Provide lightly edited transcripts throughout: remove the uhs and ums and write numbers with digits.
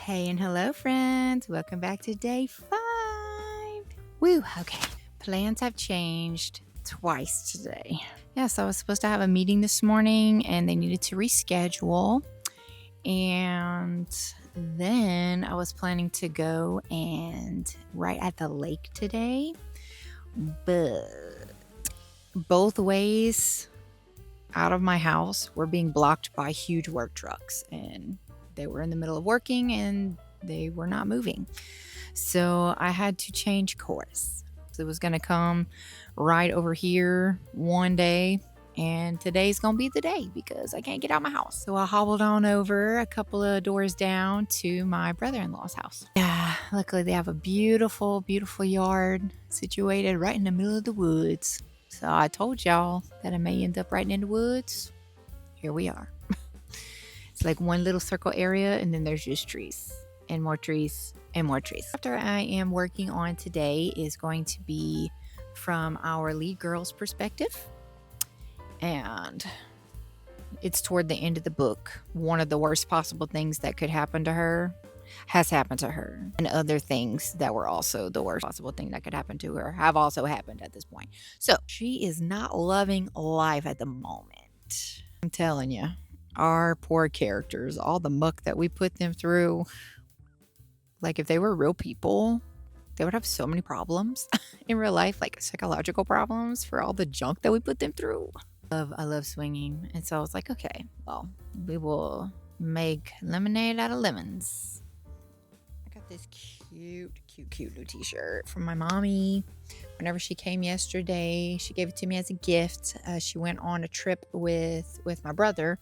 Hey and hello, friends. Welcome back to day 5. Woo, okay. Plans have changed twice today. Yeah, so I was supposed to have a meeting this morning and they needed to reschedule. And then I was planning to go and write at the lake today. But both ways out of my house were being blocked by huge work trucks, and they were in the middle of working and they were not moving. So I had to change course. So it was going to come right over here one day, and today's going to be the day because I can't get out of my house. So I hobbled on over a couple of doors down to my brother-in-law's house. Yeah, luckily they have a beautiful, beautiful yard situated right in the middle of the woods. So I told y'all that I may end up right in the woods. Here we are. It's like one little circle area, and then there's just trees and more trees and more trees. After I am working on today is going to be from our lead girl's perspective. And it's toward the end of the book. One of the worst possible things that could happen to her has happened to her, and other things that were also the worst possible thing that could happen to her have also happened at this point. So she is not loving life at the moment. I'm telling you, our poor characters, all the muck that we put them through, like if they were real people, they would have so many problems in real life, like psychological problems for all the junk that we put them through. I love swinging, and so I was like, okay, well, we will make lemonade out of lemons. This cute new t-shirt from my mommy. Whenever she came yesterday, she gave it to me as a gift. She went on a trip with my brother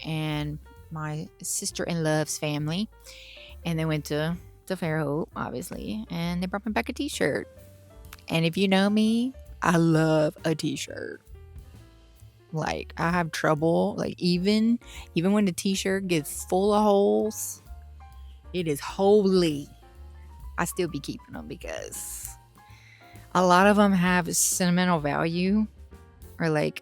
and my sister-in-law's family, and they went to Fairhope, obviously, and they brought me back a t-shirt. And if you know me, I love a t-shirt. Like, I have trouble, like even when the t-shirt gets full of holes, it is holy. I still be keeping them because a lot of them have sentimental value, or like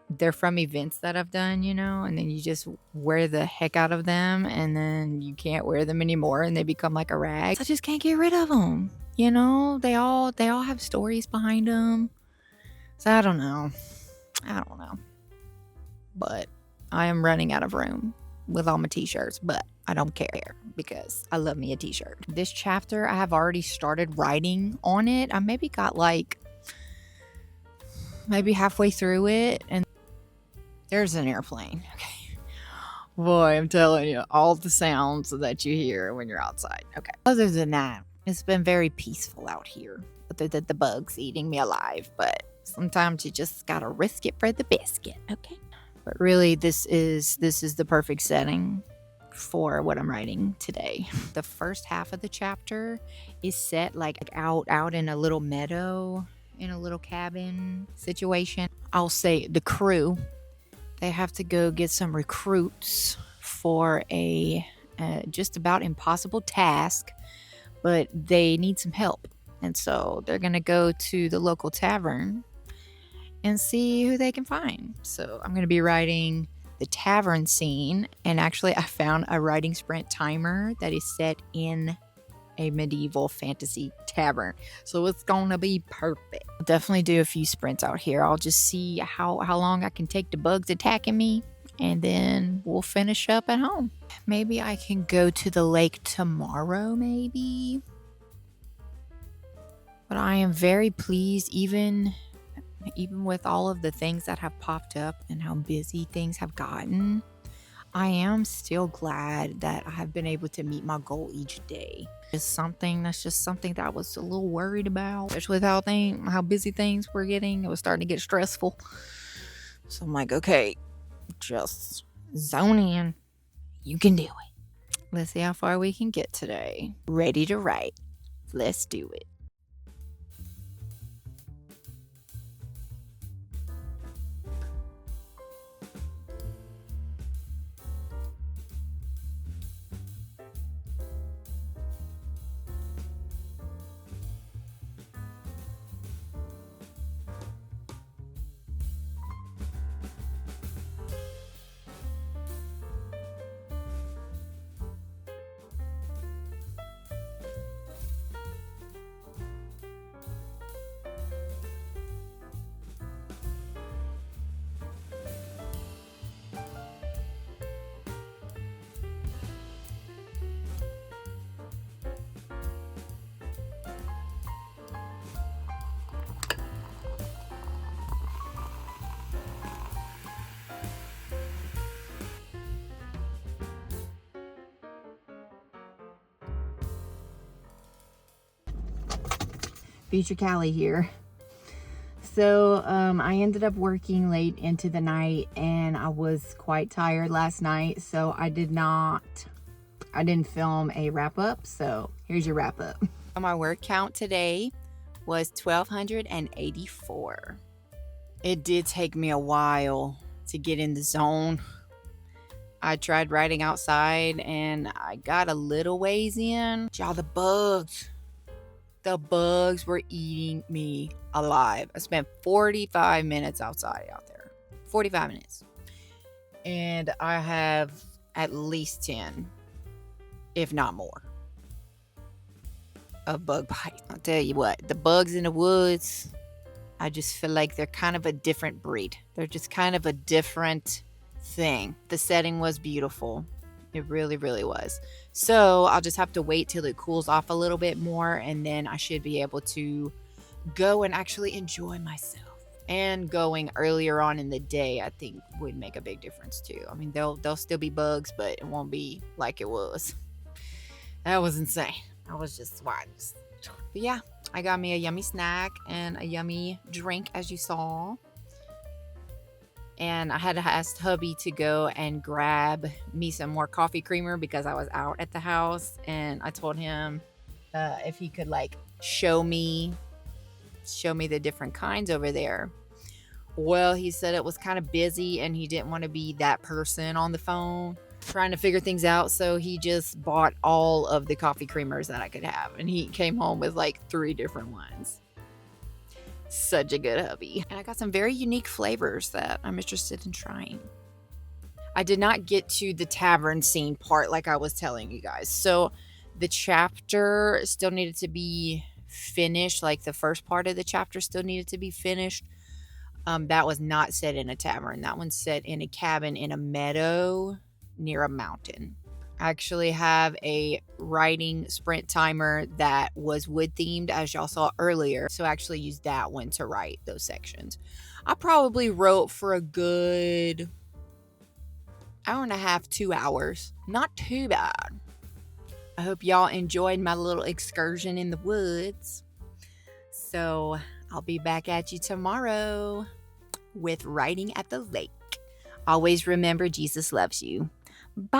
they're from events that I've done, and then you just wear the heck out of them, and then you can't wear them anymore and they become like a rag. So I just can't get rid of them. They all have stories behind them. So I don't know. But I am running out of room with all my t-shirts, but I don't care because I love me a t-shirt. This chapter, I have already started writing on it. I maybe got maybe halfway through it, and there's an airplane. Okay. Boy, I'm telling you, all the sounds that you hear when you're outside. Okay. Other than that, it's been very peaceful out here. Other than the bugs eating me alive, but sometimes you just gotta risk it for the biscuit. Okay. But really, this is the perfect setting for what I'm writing today. The first half of the chapter is set like out in a little meadow, in a little cabin situation. I'll say the crew, they have to go get some recruits for a just about impossible task, but they need some help. And so they're going to go to the local tavern and see who they can find. So I'm going to be writing the tavern scene, and actually I found a writing sprint timer that is set in a medieval fantasy tavern, so it's gonna be perfect. I'll definitely do a few sprints out here. I'll just see how long I can take the bugs attacking me, and then we'll finish up at home. Maybe I can go to the lake tomorrow, maybe. But I am very pleased, even with all of the things that have popped up and how busy things have gotten, I am still glad that I have been able to meet my goal each day. It's something that I was a little worried about, especially with how busy things were getting. It was starting to get stressful. So I'm like, okay, just zone in. You can do it. Let's see how far we can get today. Ready to write. Let's do it. Future Callie here. So I ended up working late into the night, and I was quite tired last night, so I didn't film a wrap up. So here's your wrap up. My word count today was 1,284. It did take me a while to get in the zone. I tried writing outside and I got a little ways in. Y'all, the bugs were eating me alive. I spent 45 minutes outside out there. 45 minutes. And I have at least 10, if not more, of bug bites. I'll tell you what, the bugs in the woods, I just feel like they're kind of a different breed. They're just kind of a different thing. The setting was beautiful. It really, really was. So I'll just have to wait till it cools off a little bit more, and then I should be able to go and actually enjoy myself. And going earlier on in the day, I think would make a big difference too. I mean, there'll still be bugs, but it won't be like it was. That was insane. I was just wild. But yeah, I got me a yummy snack and a yummy drink, as you saw. And I had asked hubby to go and grab me some more coffee creamer because I was out at the house. And I told him if he could like show me the different kinds over there. Well, he said it was kind of busy and he didn't want to be that person on the phone trying to figure things out. So he just bought all of the coffee creamers that I could have. And he came home with like 3 different ones. Such a good hubby. And I got some very unique flavors that I'm interested in trying. I did not get to the tavern scene part like I was telling you guys. So the chapter still needed to be finished. Like the first part of the chapter still needed to be finished. That was not set in a tavern. That one's set in a cabin in a meadow near a mountain. I actually have a writing sprint timer that was wood themed, as y'all saw earlier. So I actually used that one to write those sections. I probably wrote for a good hour and a half, 2 hours. Not too bad. I hope y'all enjoyed my little excursion in the woods. So I'll be back at you tomorrow with writing at the lake. Always remember Jesus loves you. Bye.